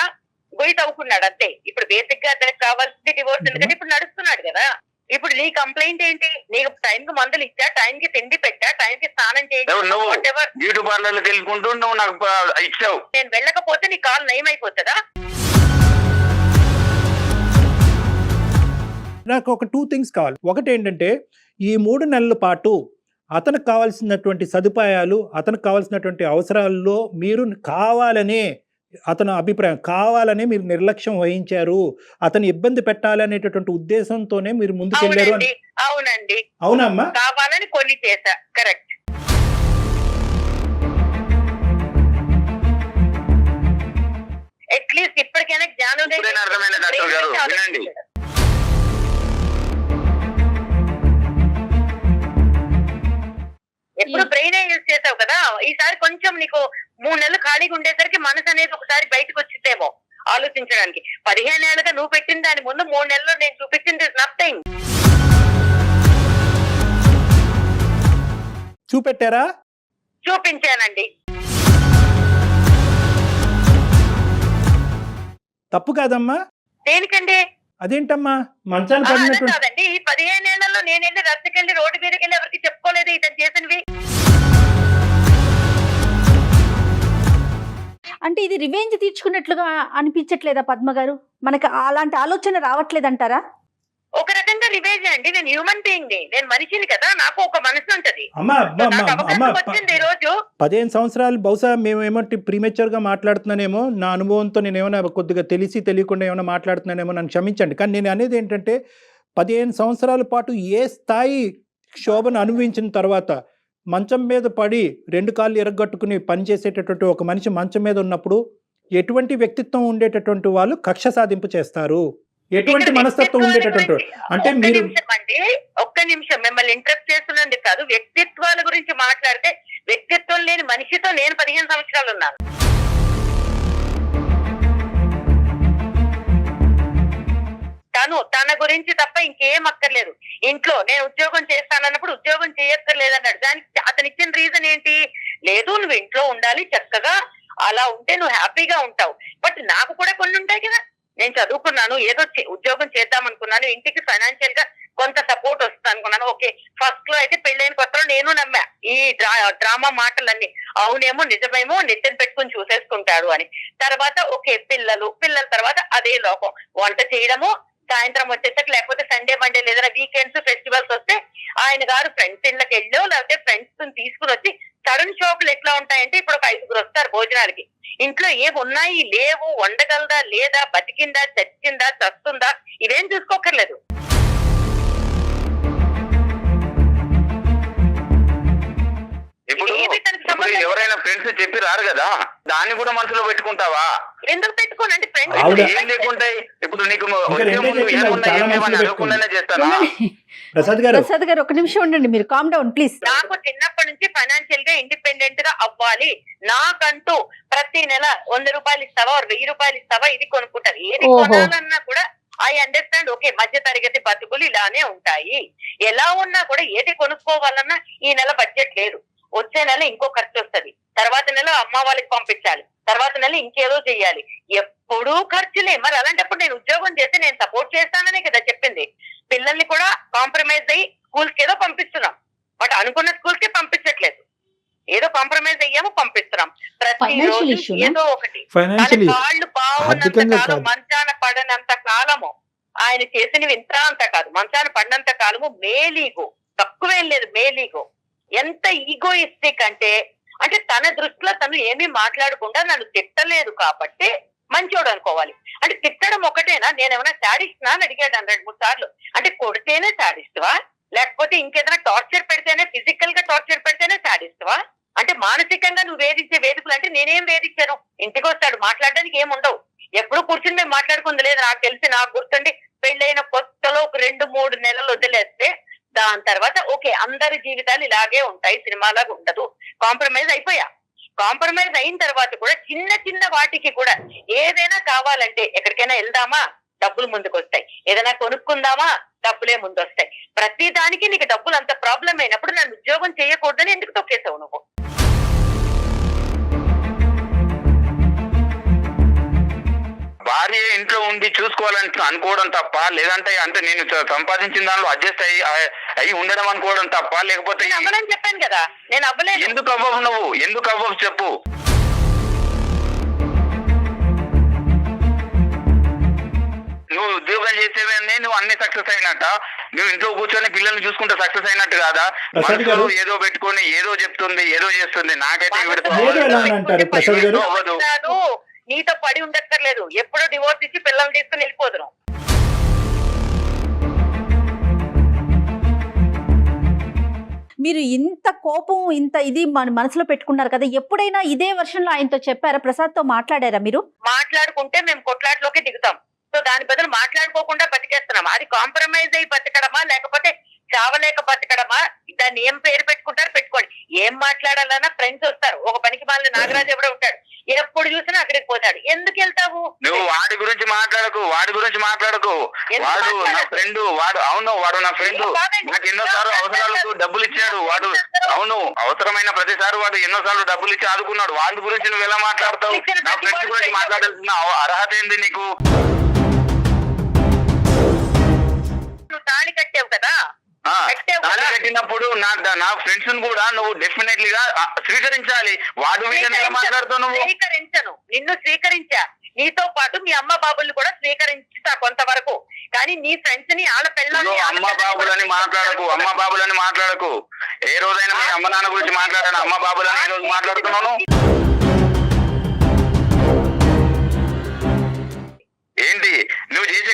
[SPEAKER 5] గొయ్యి తవ్వుకున్నాడు అంతే. ఇప్పుడు బేసిక్ గా అతనికి కావాల్సింది డివోర్స్. ఎందుకంటే ఇప్పుడు నడుస్తున్నాడు కదా. ఇప్పుడు నీ కంప్లైంట్ ఏంటి? నీకు టైం కి మందులు ఇచ్చా, టైం కి తిండి పెట్టా, టైం కి స్నానం చేయించా.
[SPEAKER 4] బ్యూటీ పార్లర్కి వెళ్ళుకుంటూ నువ్వు నాకు ఇచ్చావు.
[SPEAKER 5] నేను వెళ్ళకపోతే నీ కాలు నయం అయిపోతుందా?
[SPEAKER 3] నాకు ఒక 2 things కావాలి. ఒకటి ఏంటంటే, ఈ 3 నెలల పాటు అతనికి కావాల్సినటువంటి సదుపాయాలు, అతనికి కావాల్సినటువంటి అవసరాల్లో మీరు కావాలనే, అతని అభిప్రాయం కావాలనే మీరు నిర్లక్ష్యం వహించారు, అతను ఇబ్బంది పెట్టాలనేటటువంటి ఉద్దేశంతోనే మీరు ముందుకెళ్ళారు.
[SPEAKER 5] అవునండి.
[SPEAKER 3] అవునమ్మా,
[SPEAKER 5] కావాలని కొన్ని చేశా. కరెక్ట్. అట్లీస్ట్ ఇప్పటికైనా జ్ఞానం
[SPEAKER 4] అర్థమైన డాక్టర్ గారు వినండి.
[SPEAKER 5] ఎప్పుడు బ్రెయిన్ యూజ్ చేసావు కదా. ఈసారి కొంచెం నీకు 3 నెలలు ఖాళీగా ఉండేసరికి మనసు అనేది ఒకసారి బయటకు వచ్చిందేమో ఆలోచించడానికి. 15 ఏళ్ళుగా నువ్వు పెట్టిన దాని ముందు 3 నెలలు నేను చూపించింది నథింగ్.
[SPEAKER 3] చూపెట్టారా?
[SPEAKER 5] చూపించానండి.
[SPEAKER 3] తప్పు కాదమ్మా.
[SPEAKER 5] దేనికండి?
[SPEAKER 3] అదేంటమ్మా మంచాన్ని పడినట్టు
[SPEAKER 5] కాదండి. ఈ 15 ఏళ్లలో నేను వెళ్ళి రద్దకెళ్ళి రోడ్డు మీదకి వెళ్ళి ఎవరికి చెప్పుకోలేదు ఇతను చేసినవి.
[SPEAKER 2] అంటే ఇది రివెంజ్ తీర్చుకున్నట్లుగా అనిపించట్లేదా పద్మ గారు? మనకి అలాంటి ఆలోచన రావట్లేదంటారా?
[SPEAKER 5] ఒక రకంగా ఇవే చేయండి. నేను హ్యూమన్ బీయింగ్ ని, నేను మనిషిని కదా, నాకు ఒక మనసు ఉంటది.
[SPEAKER 3] అమ్మా
[SPEAKER 5] నాకు అవకాశం వచ్చింది ఈ రోజు.
[SPEAKER 3] 15 సంవత్సరాలు బహుశా మేము ఏమంటే ప్రీమెచ్యూర్ గా మాట్లాడుతున్నానేమో, నా అనుభవంతో నేను ఏమైనా కొద్దిగా తెలియకుండా ఏమైనా మాట్లాడుతున్నానేమో, నన్ను క్షమించండి. కానీ నేను అనేది ఏంటంటే 15 సంవత్సరాల పాటు ఏ స్థాయి క్షోభను అనుభవించిన తర్వాత మంచం మీద పడి 2 కాళ్ళు ఎరగొట్టుకుని పనిచేసేటటువంటి ఒక మనిషి మంచం మీద ఉన్నప్పుడు ఎటువంటి వ్యక్తిత్వం ఉండేటటువంటి వాళ్ళు కక్ష సాధింపు చేస్తారు? ఎటువంటి మనస్తత్వం ఉండేటటువంటి అంటే మీరు
[SPEAKER 5] ఒక్క నిమిషం మిమ్మల్ని ఇంటరప్ట్ చేస్తున్నందుకు కాదు, వ్యక్తిత్వాల గురించి మాట్లాడితే వ్యక్తిత్వం లేని మనిషితో నేను 15 సంవత్సరాలు ఉన్నాను. తన గురించి తప్ప ఇంకేం అక్కర్లేదు. ఇంట్లో నేను ఉద్యోగం చేస్తానన్నప్పుడు ఉద్యోగం చేయక్కర్లేదన్నాడు. దానికి అతను ఇచ్చిన రీజన్ ఏంటి? లేదు, నువ్వు ఇంట్లో ఉండాలి చక్కగా, అలా ఉంటే నువ్వు హ్యాపీగా ఉంటావు. బట్ నాకు కూడా కొన్ని ఉంటాయి కదా. నేను చదువుకున్నాను, ఏదో ఉద్యోగం చేద్దాం అనుకున్నాను, ఇంటికి ఫైనాన్షియల్ గా కొంత సపోర్ట్ వస్తుంది అనుకున్నాను. ఓకే, ఫస్ట్ లో అయితే పెళ్ళైన కొత్తలో నేను నమ్మా ఈ డ్రామా మాటలన్నీ అవునేమో నిజమేమో నెత్తిన పెట్టుకుని చూసేసుకుంటాడు అని. తర్వాత ఓకే, పిల్లల తర్వాత అదే లోకం, వంట చేయడము, సాయంత్రం వచ్చేసరికి లేకపోతే సండే మండే లేదా వీకెండ్స్ ఫెస్టివల్స్ వస్తే ఆయన గారు ఫ్రెండ్స్ ఇళ్ళకి వెళ్ళో లేకపోతే ఫ్రెండ్స్ తీసుకుని వచ్చి సడన్ షాపులు ఎట్లా ఉంటాయంటే ఇప్పుడు ఒక 5గురు వస్తారు భోజనాలకి, ఇంట్లో ఏమి ఉన్నాయి లేవు, వండగలదా లేదా, బతికిందా చచ్చిందా చస్తుందా ఇవేం చూసుకోకర్లేదు.
[SPEAKER 4] ఇప్పుడు ఎవరైనా ఫ్రెండ్స్ చెప్పి రారు కదా, దాన్ని కూడా మనసులో పెట్టుకుంటావా?
[SPEAKER 5] ఎందుకు పెట్టుకోనండి? ఫ్రెండ్స్
[SPEAKER 4] ఏం లేకుంటాయి. ఇప్పుడు నీకు అనుకుండానే చేస్తానా?
[SPEAKER 3] ప్రసాద్
[SPEAKER 2] గారు ఒక నిమిషం ఉండండి, మీరు కామ్ డౌన్ ప్లీజ్.
[SPEAKER 5] నాకు చిన్నప్పటి నుంచి ఫైనాన్షియల్ గా ఇండిపెండెంట్ గా అవ్వాలి, నాకంటూ ప్రతి నెల 100 రూపాయలు ఇస్తావా 1000 రూపాయలు ఇస్తావా ఇది కొనుక్కుంటారు. ఏది కొనాలన్నా కూడా ఐ అండర్స్టాండ్. ఓకే, మధ్య తరగతి బతుకులు ఇలానే ఉంటాయి. ఎలా ఉన్నా కూడా ఏది కొనుక్కోవాలన్నా ఈ నెల బడ్జెట్ లేదు, వచ్చే నెల ఇంకో ఖర్చు వస్తుంది, తర్వాత నెల అమ్మ వాళ్ళకి పంపించాలి, తర్వాత నెల ఇంకేదో చెయ్యాలి, ఎప్పుడూ ఖర్చులే. మరి అలాంటప్పుడు నేను ఉద్యోగం చేస్తే నేను సపోర్ట్ చేస్తాననే కదా చెప్పింది. పిల్లల్ని కూడా కాంప్రమైజ్ అయ్యి స్కూల్స్ కి ఏదో పంపిస్తున్నాం, బట్ అనుకున్న స్కూల్స్ కి పంపించట్లేదు, ఏదో కాంప్రమైజ్ అయ్యాము పంపిస్తున్నాం. ప్రతిరోజు ఏదో ఒకటి. కాళ్ళు బాగున్నంత కాలం, మంచాన పడనంత కాలము ఆయన చేసినవి ఇంత అంత కాదు, మంచాన పడినంత కాలము మేలీగో, తక్కువేం లేదు మేలీగో. ఎంత ఈగోయిస్టిక్ అంటే తన దృష్టిలో తను ఏమీ మాట్లాడకుండా నన్ను తిట్టలేదు కాబట్టి మంచోడు అనుకోవాలి. అంటే తిట్టడం ఒకటేనా? నేనేమైనా శాడిస్ట్నా అని అడిగాడు 2-3 సార్లు. అంటే కొడితేనే శాడిస్ట్వా, లేకపోతే ఇంకేదైనా టార్చర్ పెడితేనే, ఫిజికల్ గా టార్చర్ పెడితేనే శాడిస్ట్వా? అంటే మానసికంగా నువ్వు వేధించే వేదికలు అంటే నేనేం వేధించాను? ఇంటికి వస్తాడు, మాట్లాడడానికి ఏముండవు, ఎప్పుడు కూర్చుని మేము మాట్లాడుకుంది లేదు. నాకు తెలిసి, నాకు గుర్తుండి పెళ్ళైన కొత్తలో ఒక 2-3 నెలలు వదిలేస్తే దాని తర్వాత ఓకే అందరి జీవితాలు ఇలాగే ఉంటాయి, సినిమాలాగా ఉండదు, కాంప్రమైజ్ అయిపోయా. కాంప్రమైజ్ అయిన తర్వాత కూడా చిన్న చిన్న వాటికి కూడా ఏదైనా కావాలంటే ఎక్కడికైనా వెళ్దామా డబ్బులు ముందుకు వస్తాయి, ఏదైనా కొనుక్కుందామా డబ్బులే ముందు వస్తాయి. ప్రతి దానికి నీకు డబ్బులు అంత ప్రాబ్లం అయినప్పుడు నన్ను ఉద్యోగం చేయకూడదని ఎందుకు తొక్కేసావు నువ్వు?
[SPEAKER 4] భార్య ఇంట్లో ఉండి చూసుకోవాలని అనుకోవడం తప్ప, లేదంటే అంటే నేను సంపాదించిన దానిలో అడ్జస్ట్ అయ్యి ఉండడం అనుకోవడం తప్ప, లేకపోతే
[SPEAKER 5] అవ్వనని చెప్పాను కదా, నేను అవ్వలేదు.
[SPEAKER 4] ఎందుకు అవ్వవు నువ్వు? ఎందుకు అవ్వవు చెప్పు. నువ్వు ఉద్యోగం చేసేవన్నీ నువ్వు అన్ని సక్సెస్ అయినట్ట, నువ్వు ఇంట్లో కూర్చొని పిల్లల్ని చూసుకుంటే సక్సెస్ అయినట్టు కాదా? మనసులో ఏదో పెట్టుకొని ఏదో చెప్తుంది, ఏదో చేస్తుంది. నాకైతే అవ్వదు.
[SPEAKER 5] నీతో పడి ఉండక్కర్లేదు, ఎప్పుడో డివోర్స్ ఇచ్చి పిల్లల్ని తీసుకుని వెళ్ళిపోదును.
[SPEAKER 2] మీరు ఇంత కోపం, ఇంత ఇది మన మనసులో పెట్టుకున్నారు కదా, ఎప్పుడైనా ఇదే వర్షన్లో ఆయనతో చెప్పారా? ప్రసాద్ తో మాట్లాడారా మీరు?
[SPEAKER 5] మాట్లాడుకుంటే మేము కొట్లాట్లోకి దిగుతాం. సో దాని బదులు మాట్లాడుకోకుండా బతికేస్తున్నాం. అది కాంప్రమైజ్ అయ్యి బతకడమా లేకపోతే చావలేక బతకడమా? దాన్ని ఏం పేరు పెట్టుకుంటారు పెట్టుకోండి. ఏం మాట్లాడాలన్నా ఫ్రెండ్స్ వస్తారు. ఒక పనికి మాలిన నాగరాజు ఎవడో ఉంటాడు, ఎప్పుడు చూసినా అక్కడికి పోతాడు. ఎందుకు వెళ్తావు
[SPEAKER 4] నువ్వు? వాడి గురించి మాట్లాడకు, వాడు నా ఫ్రెండ్, వాడు నా ఫ్రెండ్. నాకు ఎన్నోసార్లు అవసరాలకు డబ్బులు ఇచ్చాడు వాడు. అవును, అవసరమైన ప్రతిసారి వాడు ఎన్నోసార్లు డబ్బులు ఇచ్చి ఆదుకున్నాడు. వాడి గురించి నువ్వు ఎలా మాట్లాడతావు? నా ఫ్రెండ్స్ గురించి మాట్లాడాల్సిన అర్హత ఏంది నీకు?
[SPEAKER 5] నువ్వు తాళి కట్టావు కదా,
[SPEAKER 4] తాళి కట్టినప్పుడు నా ఫ్రెండ్స్ కూడా నువ్వు డెఫినెట్లీ గా స్వీకరించాలి. వాడు విషయం ఎలా మాట్లాడుతావు నువ్వు?
[SPEAKER 5] స్వీకరించను, నిన్ను స్వీకరించా. నీతో పాటు మీ అమ్మ బాబుల్ని కూడా స్వీకరించుతా కొంతవరకు. కానీ నీ ఫ్రెండ్స్ ని వాళ్ళ పిల్లల్ని
[SPEAKER 4] అమ్మ బాబులని మాట్లాడకు. ఏ రోజైనా మీ అమ్మ నాన్న గురించి మాట్లాడాను? అమ్మ బాబులని ఈ రోజు మాట్లాడుతున్నాను. ఏంటి నువ్వు చేసే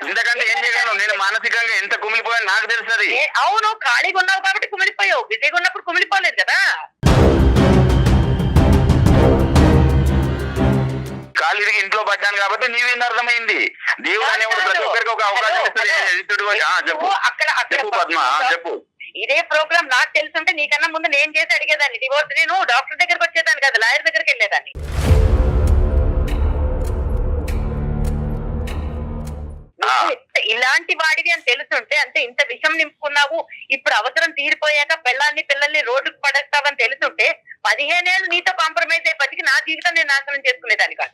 [SPEAKER 4] ఇంతకంటే ఏం చేయగలను? నేను మానసికంగా ఎంత కుమిలిపోయాను నాకు తెలుస్తుంది.
[SPEAKER 5] అవును, ఖాళీగా ఉన్నావు కాబట్టి కుమిలిపోయావు, బిజీగా ఉన్నప్పుడు కుమిలిపోలేదు కదా.
[SPEAKER 4] కాలు తిరిగి ఇంట్లో పడ్డాను కాబట్టి నీవేం అర్థమైంది? దేవుడు అనేవాడు ప్రతి ఒక్కరికి ఒక అవకాశం ఇస్తాడు. చెప్పు పద్మ, చెప్పు.
[SPEAKER 5] ఇదే ప్రోగ్రామ్ నాకు తెలుసుంటే నీకన్నా ముందు నేను చేసి అడిగేదాన్ని డివోర్స్. నేను డాక్టర్ దగ్గరకు వచ్చేదాన్ని కదా, లాయర్ దగ్గరికి వెళ్ళేదాన్ని. ఇలాంటి వాడివి అని తెలుసుంటే, అంటే ఇంత విషం నింపుకున్నావు, ఇప్పుడు అవసరం తీరిపోయాక పిల్లల్ని రోడ్డుకు పడేస్తావని తెలుసుంటే 15 ఏళ్ళు నీతో కాంప్రమైజ్ అయ్యి బతికి నా జీవితం నేను నాశనం చేసుకునేదాన్ని కాదు.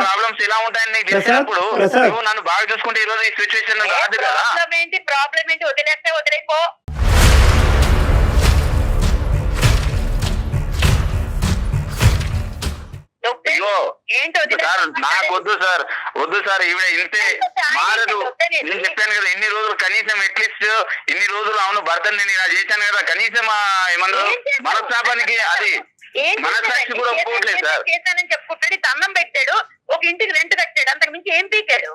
[SPEAKER 4] ప్రాబ్లమ్స్ ఎలా ఉంటాయని నీకు తెలిసినప్పుడు నువ్వు నన్ను బాగా చూసుకుంటే ఈ రోజు ఈ సిచ్యువేషన్ రాదు కదా.
[SPEAKER 5] ప్రాబ్లం ఏంటి? వదిలేస్తే వదిలేకో.
[SPEAKER 4] నాకు వద్దు సార్ ఈవిడ ఇంతే మారదు. నేను చెప్పాను కదా ఇన్ని రోజులు, కనీసం అట్లీస్ట్ ఇన్ని రోజులు అవును భర్తని నేను ఇలా చేశాను కదా, కనీసం ఏమన్నారు మనస్తాపానికి అది మనసాక్షి కూడా ఒప్పుకోవట్లేదు సార్.
[SPEAKER 5] చేశానని చెప్పుకుంటాడు, అన్నం పెట్టాడు, ఒక ఇంటికి రెంట్ కట్టాడు, అంతకు మించి ఏం పీకాడు?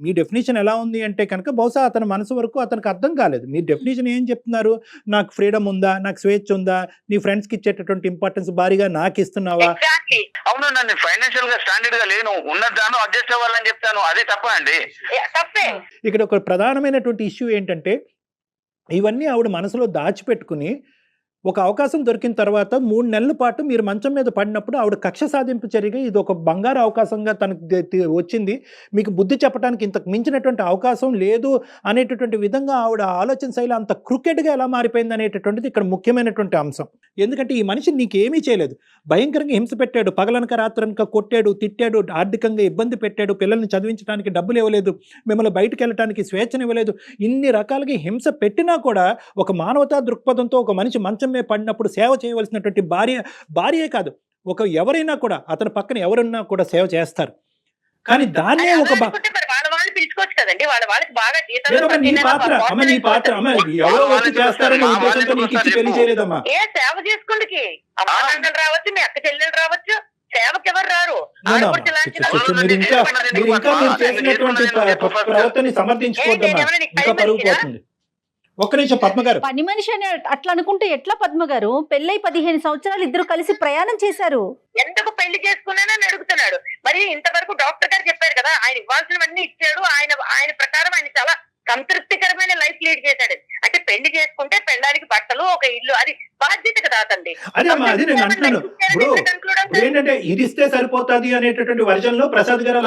[SPEAKER 3] మీ డెఫినేషన్ ఎలా ఉంది అంటే కనుక బహుశా అతని మనసు వరకు అతనికి అర్థం కాలేదు. మీ డెఫినేషన్ ఏం చెప్తున్నారు? నాకు ఫ్రీడమ్ ఉందా, నాకు స్వేచ్ఛ ఉందా, నీ ఫ్రెండ్స్ కి ఇచ్చేటటువంటి ఇంపార్టెన్స్ భారీగా నాకు ఇస్తున్నావా?
[SPEAKER 4] అవును, నన్ను ఫైనాన్షియల్ గా స్టాండర్డ్ గా లేను, ఉన్నదాను అడ్జస్ట్ అవ్వాలని చెప్తాను, అదే తప్ప అండి.
[SPEAKER 3] ఇక్కడ ఒక ప్రధానమైనటువంటి ఇష్యూ ఏంటంటే ఇవన్నీ ఆవిడ మనసులో దాచిపెట్టుకుని ఒక అవకాశం దొరికిన తర్వాత 3 నెలల పాటు మీరు మంచం మీద పడినప్పుడు ఆవిడ కక్ష సాధింపు చర్యగా ఇది ఒక బంగారు అవకాశంగా తనకు వచ్చింది, మీకు బుద్ధి చెప్పడానికి ఇంతకు మించినటువంటి అవకాశం లేదు అనేటటువంటి విధంగా ఆవిడ ఆలోచన శైలి అంత క్రికెట్గా ఎలా మారిపోయింది అనేటటువంటిది ఇక్కడ ముఖ్యమైనటువంటి అంశం. ఎందుకంటే ఈ మనిషి నీకేమీ చేయలేదు, భయంకరంగా హింస పెట్టాడు, పగలనక రాత్రనక కొట్టాడు, తిట్టాడు, ఆర్థికంగా ఇబ్బంది పెట్టాడు, పిల్లల్ని చదివించడానికి డబ్బులు ఇవ్వలేదు, మిమ్మల్ని బయటకు వెళ్ళడానికి స్వేచ్ఛనివ్వలేదు, ఇన్ని రకాలుగా హింస పెట్టినా కూడా ఒక మానవతా దృక్పథంతో ఒక మనిషి మంచం మీద పడినప్పుడు సేవ చేయవలసినటువంటి భార్యే కాదు, ఒక ఎవరైనా కూడా అతని పక్కన ఎవరున్నా కూడా సేవ చేస్తారు. కానీ దాన్నే ఒక
[SPEAKER 5] పిలుచుకోవచ్చు కదండి, వాళ్ళకి బాగా
[SPEAKER 3] నీ పాత్ర ఎవరో వచ్చి చేస్తారని ఉద్దేశంతో నీకు ఇచ్చి పెళ్లి చేయలేదమ్మా.
[SPEAKER 5] ఏ సేవ చేసుకుందికి అమ్మ రావచ్చు, మీ అక్క చెల్లెలు రావచ్చు, సేవకి ఎవరు రారు.
[SPEAKER 3] మీరు చేసినటువంటి ప్రవర్తన సమర్థించుకోవద్దమ్మా, ఇంకా పరుగు పోతుంది. ఒక్క నిమిషం పద్మ గారు,
[SPEAKER 2] పని మనిషి అని అట్లా అనుకుంటే ఎట్లా పద్మ గారు? పెళ్ళై 15 సంవత్సరాలు ఇద్దరు కలిసి ప్రయాణం చేశారు,
[SPEAKER 5] ఎందుకు పెళ్లి చేసుకున్నానని అడుగుతున్నాడు. మరి ఇంతవరకు డాక్టర్ గారు చెప్పారు కదా, ఆయన ఇవ్వాల్సినవన్నీ ఇచ్చాడు, ఆయన ప్రకారం ఆయన చాలా సంతృప్తికరమైన లైఫ్ లీడ్ చేశాడు. అంటే పెళ్లి చేసుకుంటే పెళ్ళానికి బట్టలు, ఒక ఇల్లు, అది బాధ్యత కదా అతండి.
[SPEAKER 3] ఏంటంటే ఇది ఇస్తే సరిపోతుంది అనేటటువంటి వర్జన్ లో ప్రసాద్ గారు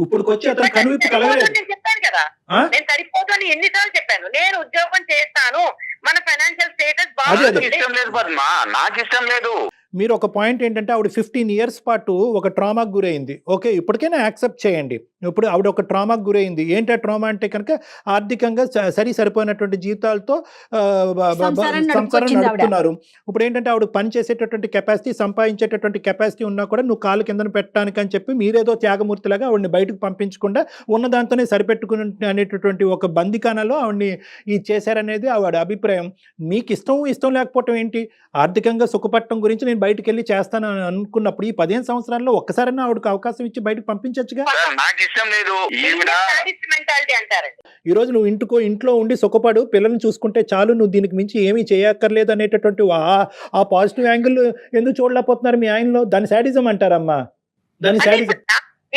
[SPEAKER 3] ఇప్పుడు వచ్చి అతను కనువిప్పు కలగలేదు.
[SPEAKER 5] నేను చెప్పాను కదా, నేను సరిపోతాను ఎన్నిసార్లు చెప్పాను, నేను ఉద్యోగం చేస్తాను, మన ఫైనాన్షియల్ స్టేటస్ బాగా
[SPEAKER 4] ఇష్టం లేదు పద్మా, నాకు ఇష్టం లేదు.
[SPEAKER 3] మీరు ఒక పాయింట్ ఏంటంటే ఆవిడ 15 years పాటు ఒక ట్రామాకు గురైంది, ఓకే ఇప్పటికైనా యాక్సెప్ట్ చేయండి. ఇప్పుడు ఆవిడ ఒక ట్రామాకు గురైంది. ఏంటి ట్రామా అంటే కనుక ఆర్థికంగా సరిపోయినటువంటి జీతాలతో సంసారం నడుపుతున్నారు. ఇప్పుడు ఏంటంటే ఆవిడ పని చేసేటటువంటి కెపాసిటీ, సంపాదించేటటువంటి కెపాసిటీ ఉన్నా కూడా నువ్వు కాలు కిందన పెట్టడానికి అని చెప్పి మీరేదో త్యాగమూర్తిలాగా ఆవిడని బయటకు పంపించకుండా ఉన్న దాంతోనే సరిపెట్టుకుని అనేటటువంటి ఒక బందికానలో ఆవిడని ఇది చేశారనేది ఆవిడ అభిప్రాయం. మీకు ఇష్టం లేకపోవటం ఏంటి? ఆర్థికంగా సుఖపట్టడం గురించి నేను బయటకు వెళ్ళి చేస్తాను అనుకున్నప్పుడు ఈ 15 సంవత్సరాల్లో ఒక్కసారైనా ఆవిడకి అవకాశం ఇచ్చి బయటకు పంపించచ్చుగా. ఈ రోజు నువ్వు ఇంట్లో ఉండి సుఖపడు, పిల్లల్ని చూసుకుంటే చాలు, నువ్వు దీనికి మించి ఏమీ చేయక్కర్లేదు అనేటటువంటి ఆ పాజిటివ్ యాంగిల్ ఎందుకు చూడలేకపోతున్నారు మీ ఆయనలో? దాని శాడిజం అంటారమ్మా, దాని శాడిజం.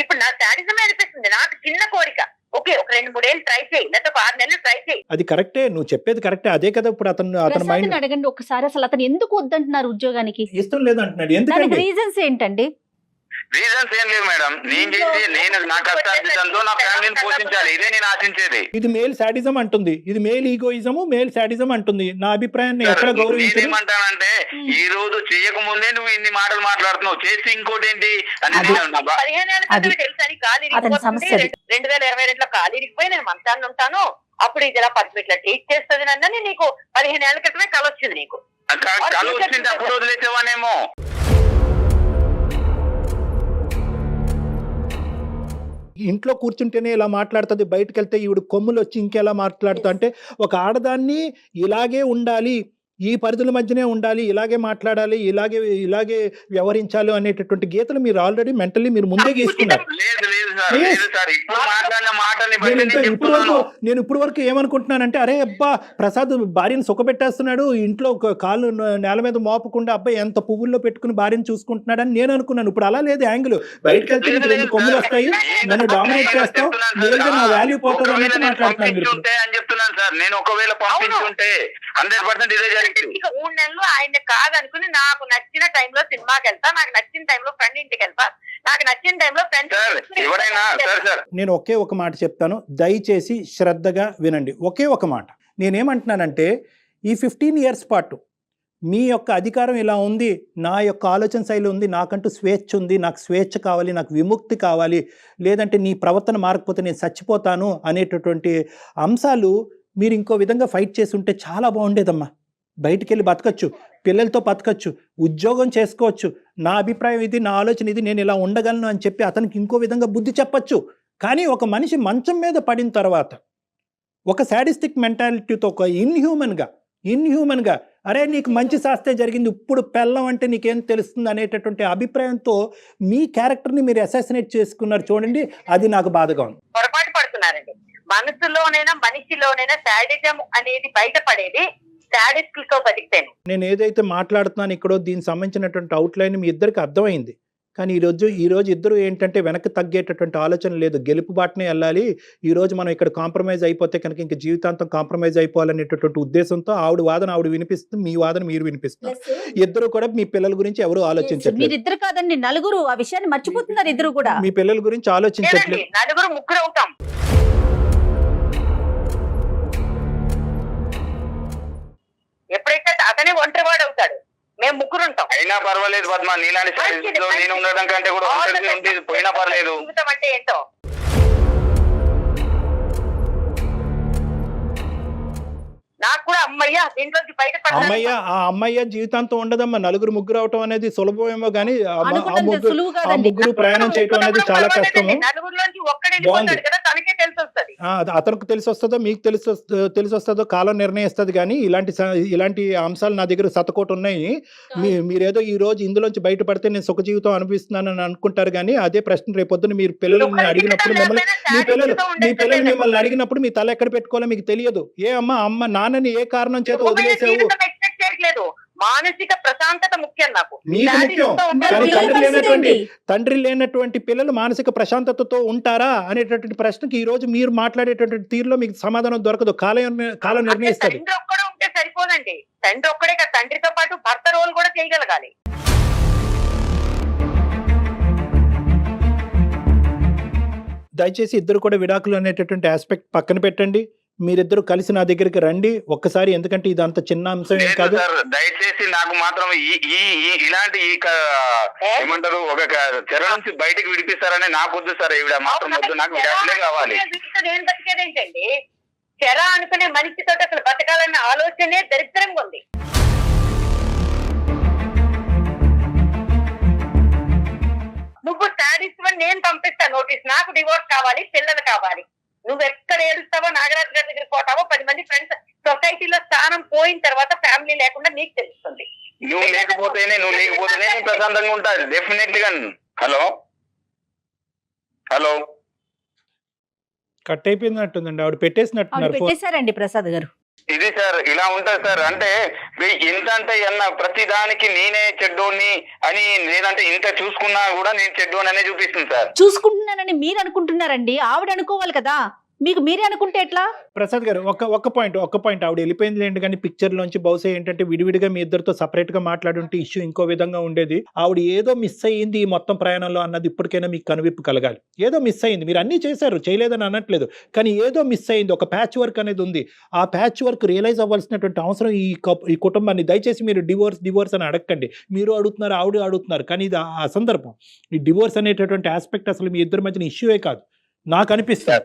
[SPEAKER 5] ఇప్పుడు నా శాడిజం అనిపిస్తుంది, నాకు చిన్న కోరిక, ఓకే ఒక 2-3 ఏళ్ళు ట్రై చేయి, లేదా 6 నెలలు ట్రై చేయి.
[SPEAKER 3] అది కరెక్టే, నువ్వు చెప్పేది కరెక్టే. అదే కదా ఇప్పుడు అతని మైండ్.
[SPEAKER 2] అడగండి ఒకసారి, అసలు అతను ఎందుకు వద్దంటున్నారు ఉద్యోగానికి?
[SPEAKER 3] ఇష్టం లేదంటున్నాడు, ఎందుకంటే
[SPEAKER 2] రీజన్స్ ఏంటండి?
[SPEAKER 4] రీజన్స్ ఏం లేవు మేడం. నేను నా కష్టార్జితంతో నా ఫ్యామిలీని పోషించాలి, ఇదే నేను ఆశించేది.
[SPEAKER 3] ఇది మేల్ శాడిజం అంటుంది, ఇది మేల్ ఈగోయిజము, మేల్ శాడిజం అంటుంది. నా అభిప్రాయాన్ని ఎక్కడ గౌరవించదు.
[SPEAKER 4] నేనేమంటానంటే ఈ రోజు చేయకముందే నువ్వు ఇన్ని మాటలు మాట్లాడుతున్నావు, చేసి ఇంకోటి ఏంటి అని
[SPEAKER 5] 15 ఏళ్ళ క్రితం తెలుసని కాలు ఇరిగిపోతుంది, 2022లో కాలు ఇరిగిపోయి నేను మంచాన్ని ఉంటాను, అప్పుడు ఇది ఇలా ఇట్లా ట్రీట్ చేస్తుంది నన్నని నీకు 15 ఏళ్ల క్రితమే కల వచ్చింది. నీకు
[SPEAKER 4] కళ వచ్చింది, అప్పుడు వదిలేసేవానేమో.
[SPEAKER 3] ఇంట్లో కూర్చుంటేనే ఇలా మాట్లాడుతుంది, బయటకు వెళ్తే ఈవిడ కొమ్ములు వచ్చి ఇంకెలా మాట్లాడుతా అంటే ఒక ఆడదాన్ని ఇలాగే ఉండాలి, ఈ పరిధుల మధ్యనే ఉండాలి, ఇలాగే మాట్లాడాలి, ఇలాగే వ్యవహరించాలి అనేటటువంటి గీతలు మీరు ఆల్రెడీ మెంటల్లీ మీరు ముందే గీసుకున్నారు. నేను ఇప్పుడు వరకు ఏమనుకుంటున్నానంటే అరే అబ్బా ప్రసాద్ భార్యను సుఖపెట్టేస్తున్నాడు, ఇంట్లో కాళ్ళు నేల మీద మోపకుండా అబ్బాయి ఎంత పువ్వుల్లో పెట్టుకుని భార్యను చూసుకుంటున్నాడు అని నేను అనుకున్నాను. ఇప్పుడు అలా లేదు యాంగిల్. బయటకు వెళ్తే 2 కొమ్ములు వస్తాయి, నన్ను డామినేట్ చేస్తావు, లేదా నా వాల్యూ పోతుంది అనేది మాట్లాడుతున్నాను.
[SPEAKER 4] నేను ఒకవేళ పంపించుంటే 100% ఇదే జరిగింది.
[SPEAKER 5] 3 నెలలు ఆయన కాదనుకుని నాకు నచ్చిన టైంలో సినిమాకి వెళ్తా, నాకు నచ్చిన టైంలో ఫ్రెండ్ ఇంటికి వెళ్తా, నాకు నచ్చిన టైంలో
[SPEAKER 3] నేను ఒకే ఒక మాట చెప్తాను, దయచేసి శ్రద్ధగా వినండి. ఒకే ఒక మాట నేనేమంటున్నానంటే ఈ 15 years పాటు మీ యొక్క అధికారం ఇలా ఉంది, నా యొక్క ఆలోచన శైలి ఉంది, నాకంటూ స్వేచ్ఛ ఉంది, నాకు స్వేచ్ఛ కావాలి, నాకు విముక్తి కావాలి, లేదంటే నీ ప్రవర్తన మారకపోతే నేను చచ్చిపోతాను అనేటటువంటి అంశాలు మీరు ఇంకో విధంగా ఫైట్ చేసి ఉంటే చాలా బాగుండేదమ్మా. బయటికి వెళ్ళి బతకచ్చు, పిల్లలతో బతకచ్చు, ఉద్యోగం చేసుకోవచ్చు, నా అభిప్రాయం ఇది, నా ఆలోచన ఇది, నేను ఇలా ఉండగలను అని చెప్పి అతనికి ఇంకో విధంగా బుద్ధి చెప్పచ్చు. కానీ ఒక మనిషి మంచం మీద పడిన తర్వాత ఒక శాడిస్టిక్ మెంటాలిటీతో ఒక ఇన్హ్యూమన్గా అరే నీకు మంచి శాస్తే జరిగింది, ఇప్పుడు పెళ్ళం అంటే నీకేం తెలుస్తుంది అనేటటువంటి అభిప్రాయంతో మీ క్యారెక్టర్ని మీరు అసాసినేట్ చేసుకున్నారు చూడండి, అది నాకు బాధగా ఉంది.
[SPEAKER 5] పొరపాటు పడుతున్నారండి. మనసులోనైనా మనిషిలోనైనా శాడిజం అనేది బయటపడేది శాడిస్టులతో బతికితేనే.
[SPEAKER 3] నేను ఏదైతే మాట్లాడుతున్నాను ఇక్కడో దీనికి సంబంధించినటువంటి అవుట్లైన్ మీ ఇద్దరికి అర్థమైంది. కానీ ఈరోజు ఇద్దరు ఏంటంటే వెనక్కి తగ్గేటటువంటి ఆలోచన లేదు, గెలుపు బాటనే వెళ్ళాలి. ఈరోజు మనం ఇక్కడ కాంప్రమైజ్ అయిపోతే కనుక ఇంక జీవితాంతం కాంప్రమైజ్ అయిపోవాలనేటటువంటి ఉద్దేశంతో ఆవిడ వాదన ఆవిడ వినిపిస్తుంది, మీ వాదన మీరు వినిపిస్తున్నారు. ఇద్దరు కూడా మీ పిల్లల గురించి ఎవరు ఆలోచించట్లేదు.
[SPEAKER 2] మీరిద్దరు కాదండి, నలుగురు ఆ విషయాన్ని మర్చిపోతున్నారు. ఇద్దరు కూడా
[SPEAKER 3] మీ పిల్లల గురించి ఆలోచించట్లేదు.
[SPEAKER 5] నలుగురు ముగ్గురు అవుతాం. ఎప్పుడైతే అతనే ఒంటరివాడు అవుతాడు, మేము ముగ్గురు ఉంటాం.
[SPEAKER 4] అయినా పర్వాలేదు పద్మ, నీలాంటి పరిస్థితిలో నేను ఉండడం కంటే కూడా పోయినా పర్లేదు.
[SPEAKER 5] జీవితం అంటే ఏంటో నాకు కూడా అమ్మయ్య దీంట్లోంచి
[SPEAKER 3] అమ్మయ్య ఆ అమ్మయ్య జీవితాంతం ఉండదమ్మా. నలుగురు ముగ్గురు అవటం అనేది సులభమేమో కానీ ఆ ముగ్గురు ప్రయాణం చేయటం అనేది చాలా కష్టము. అతనికి తెలిసి వస్తుందో మీకు తెలిసి వస్తుందో కాలం నిర్ణయిస్తుంది. కానీ ఇలాంటి అంశాలు నా దగ్గర శతకోటి ఉన్నాయి. మీరేదో ఈ రోజు ఇందులోంచి బయటపడితే నేను సుఖ జీవితం అనిపిస్తున్నానని అనుకుంటారు. కానీ అదే ప్రశ్న రేపొద్దున మీరు పిల్లల్ని అడిగినప్పుడు మీ పిల్లలు మిమ్మల్ని అడిగినప్పుడు మీ తల ఎక్కడ పెట్టుకోవాలో మీకు తెలియదు. ఏ అమ్మ నాన్నని ఏ కారణం చేత వదిలేసావు?
[SPEAKER 5] మానసిక ప్రశాంతత ముఖ్యం నాకు.
[SPEAKER 3] మీకు ముఖ్యం. తండ్రి లేనటువంటి పిల్లలు మానసిక ప్రశాంతతతో ఉంటారా అనేటటువంటి ప్రశ్నకి ఈ రోజు మీరు మాట్లాడేటటువంటి తీరులో మీకు సమాధానం దొరకదు. కాలం నిర్ణయిస్తుంది.
[SPEAKER 5] తండ్రి ఒక్కడే ఉంటే సరిపోదండి. తండ్రి ఒక్కడే కాదు, తండ్రితో పాటు భర్త రోల్ కూడా చేయగలగాలి.
[SPEAKER 3] దయచేసి ఇద్దరు కూడా విడాకులు అనేటటువంటి ఆస్పెక్ట్ పక్కన పెట్టండి. మీరిద్దరు కలిసి నా దగ్గరికి రండి ఒక్కసారి. ఎందుకంటే ఇది అంత చిన్న అంశం ఏం కాదు.
[SPEAKER 4] దయచేసి నాకు మాత్రం ఇలాంటి ఏమంటారు ఒక చెర నుంచి బయటకు విడిపిస్తారని నాకు వద్దు సార్. ఈవిడ మాత్రం వద్దు, నాకు విడాకులే కావాలి.
[SPEAKER 5] నేను బతికేదేంటండి? చెర అనుకునే మనిషితో అసలు బతకాలన్న ఆలోచనే దరిద్రంగా ఉంది. నువ్వు శాడిస్ట్ అని నేను పంపిస్తాను నోటీస్. నాకు డివోర్స్ కావాలి, పిల్లలు కావాలి. నువ్వు ఎక్కడ ఏడుస్తావో, నాగరాజు గారి దగ్గర పోతావో, 10 మంది ఫ్రెండ్స్, సొసైటీలో స్థానం పోయిన తర్వాత ఫ్యామిలీ లేకుండా నీకు తెలుస్తుంది.
[SPEAKER 4] నువ్వు లేకపోతేనే ప్రశాంతంగా ఉంటాను డెఫినెట్లీగా. Hello
[SPEAKER 3] cut అయిపోయినట్టుందండి. ఆవిడ పెట్టేసారండి
[SPEAKER 2] ప్రసాద్ గారు.
[SPEAKER 4] ఇది సార్ ఇలా ఉంటుంది సార్. అంటే ఇంత అంటే ప్రతి దానికి నేనే చెడ్డోని అని, లేదంటే ఇంత చూసుకున్నా కూడా నేను చెడ్డోని అనే చూపిస్తుంది సార్.
[SPEAKER 2] చూసుకుంటున్నానని మీరు అనుకుంటున్నారండి, ఆవిడ అనుకోవాలి కదా. మీకు మీరే అనుకుంటే ఎట్లా?
[SPEAKER 3] ప్రసాద్ గారు ఒక పాయింట్ ఆవిడ వెళ్ళిపోయింది లేండి, కానీ పిక్చర్ లోంచి బహుశా ఏంటంటే విడివిడిగా మీ ఇద్దరితో సపరేట్ గా మాట్లాడుంటే ఇష్యూ ఇంకో విధంగా ఉండేది. ఆవిడ ఏదో మిస్ అయ్యింది ఈ మొత్తం ప్రయాణంలో అన్నది ఇప్పటికైనా మీకు కనువిప్పు కలగాలి. ఏదో మిస్ అయ్యింది, మీరు అన్ని చేశారు, చేయలేదని అనట్లేదు, కానీ ఏదో మిస్ అయ్యింది, ఒక ప్యాచ్ వర్క్ అనేది ఉంది. ఆ ప్యాచ్ వర్క్ రియలైజ్ అవ్వాల్సినటువంటి అవసరం ఈ కుటుంబాన్ని. దయచేసి మీరు డివోర్స్ అని అడగండి. మీరు అడుగుతున్నారు, ఆవిడ అడుగుతున్నారు, కానీ ఇది ఆ సందర్భం. ఈ డివోర్స్ అనేటటువంటి ఆస్పెక్ట్ అసలు మీ ఇద్దరి మధ్యన ఇష్యూయే కాదు నాకు అనిపిస్తుంది.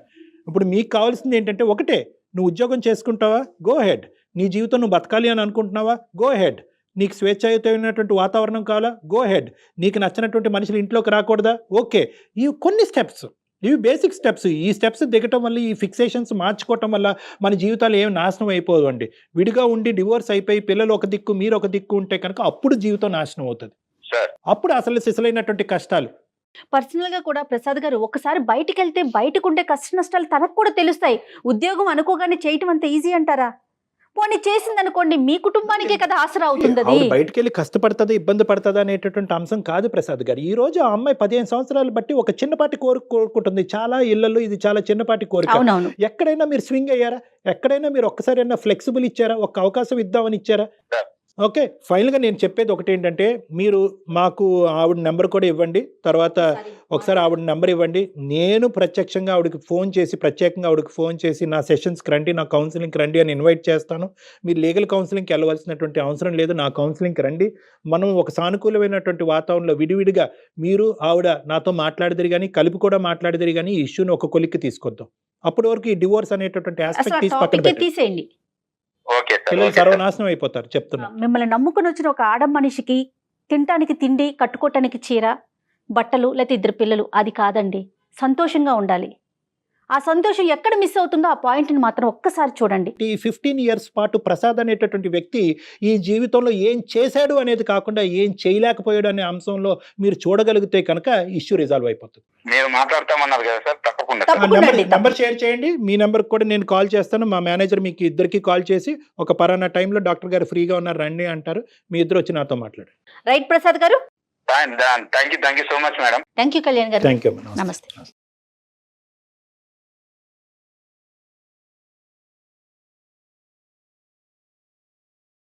[SPEAKER 3] ఇప్పుడు మీకు కావాల్సింది ఏంటంటే ఒకటే, నువ్వు ఉద్యోగం చేసుకుంటావా, గో హెడ్. నీ జీవితం నువ్వు బతకాలి అని అనుకుంటున్నావా, గో హెడ్. నీకు స్వేచ్ఛాయుతమైనటువంటి వాతావరణం కావాలా, గో హెడ్. నీకు నచ్చినటువంటి మనుషులు ఇంట్లోకి రాకూడదా, ఓకే. ఇవి కొన్ని స్టెప్స్, ఇవి బేసిక్ స్టెప్స్. ఈ స్టెప్స్ దిగటం వల్ల, ఈ ఫిక్సేషన్స్ మార్చుకోవటం వల్ల మన జీవితాలు ఏం నాశనం అయిపోవండి. విడిగా ఉండి డివోర్స్ అయిపోయి పిల్లలు ఒక దిక్కు మీరు ఒక దిక్కు ఉంటే కనుక అప్పుడు జీవితం నాశనం అవుతుంది. అప్పుడు అసలు సిసలైనటువంటి కష్టాలు.
[SPEAKER 2] పర్సనల్ గా కూడా ప్రసాద్ గారు ఒకసారి బయటికి వెళ్తే బయటకు ఉండే కష్ట నష్టాలు తనకు కూడా తెలుస్తాయి. ఉద్యోగం అనుకోగానే చేయటం అంత ఈజీ అంటారా? పోనీ చేసింది అనుకోండి, మీ కుటుంబానికే కదా ఆసరా అవుతుంది. అది
[SPEAKER 3] బయటికి వెళ్ళి కష్టపడుతుందా ఇబ్బంది పడుతుందా అనేటటువంటి అంశం కాదు ప్రసాద్ గారు. ఈ రోజు ఆ అమ్మాయి 15 సంవత్సరాలు బట్టి ఒక చిన్నపాటి కోరుకుంటుంది. చాలా ఇళ్లలో ఇది చాలా చిన్నపాటి కోరిక.
[SPEAKER 2] అవునవును.
[SPEAKER 3] ఎక్కడైనా మీరు స్వింగ్ అయ్యారా? ఎక్కడైనా మీరు ఒక్కసారి ఫ్లెక్సిబుల్ ఇచ్చారా? ఒక అవకాశం ఇద్దామని ఇచ్చారా? ఓకే, ఫైనల్గా నేను చెప్పేది ఒకటి ఏంటంటే, మీరు మాకు ఆవిడ నెంబర్ కూడా ఇవ్వండి, తర్వాత ఒకసారి ఆవిడ నెంబర్ ఇవ్వండి. నేను ప్రత్యక్షంగా ఆవిడకి ప్రత్యేకంగా ఆవిడకి ఫోన్ చేసి నా సెషన్స్కి రండి, నా కౌన్సిలింగ్కి రండి అని ఇన్వైట్ చేస్తాను. మీరు లీగల్ కౌన్సిలింగ్కి వెళ్ళవలసినటువంటి అవసరం లేదు, నా కౌన్సిలింగ్కి రండి. మనం ఒక సానుకూలమైనటువంటి వాతావరణంలో విడివిడిగా మీరు ఆవిడ నాతో మాట్లాడిదిరి కానీ కలిపి కూడా మాట్లాడిదిరి కానీ ఈ ఇష్యూని ఒక కొలిక్కి తీసుకొద్దాం. అప్పటి వరకు ఈ డివోర్స్ అనేటటువంటి ఆస్పెక్ట్ తీసి పక్కన పెట్టండి.
[SPEAKER 2] తీసేయండి.
[SPEAKER 3] పిల్లలు సర్వనాశనం అయిపోతారు చెప్తున్నా.
[SPEAKER 2] మిమ్మల్ని నమ్ముకుని వచ్చిన ఒక ఆడ మనిషికి తినటానికి తిండి, కట్టుకోవటానికి చీర, బట్టలు, లేకపోతే 2 పిల్లలు, అది కాదండి. సంతోషంగా ఉండాలి. ఆ సంతోషం ఎక్కడ మిస్ అవుతుందో ఆ పాయింట్ని మాత్రం ఒక్కసారి చూడండి.
[SPEAKER 3] ఈ 15 years పాటు ప్రసాద్ అనేటటువంటి వ్యక్తి ఈ జీవితంలో ఏం చేశాడు అనేది కాకుండా ఏం చేయలేకపోయాడు అనే అంశంలో మీరు చూడగలిగితే కనుక ఇష్యూ రిజాల్వ్ అయిపోతుంది.
[SPEAKER 4] మీరు మాట్లాడతామన్నారు కదా సార్, తప్పకుండా
[SPEAKER 3] నెంబర్ షేర్ చేయండి. మీ నెంబర్ కూడా నేను కాల్ చేస్తాను. మా మేనేజర్ మీకు ఇద్దరికి కాల్ చేసి ఒక పరానా టైంలో డాక్టర్ గారు ఫ్రీగా ఉన్నారు రండి అంటారు. మీ ఇద్దరు వచ్చి నాతో మాట్లాడు.
[SPEAKER 2] Right Prasad garu.
[SPEAKER 4] Thank you so much madam.
[SPEAKER 2] Thank you Kalyan garu.
[SPEAKER 3] Thank you.
[SPEAKER 2] నమస్తే.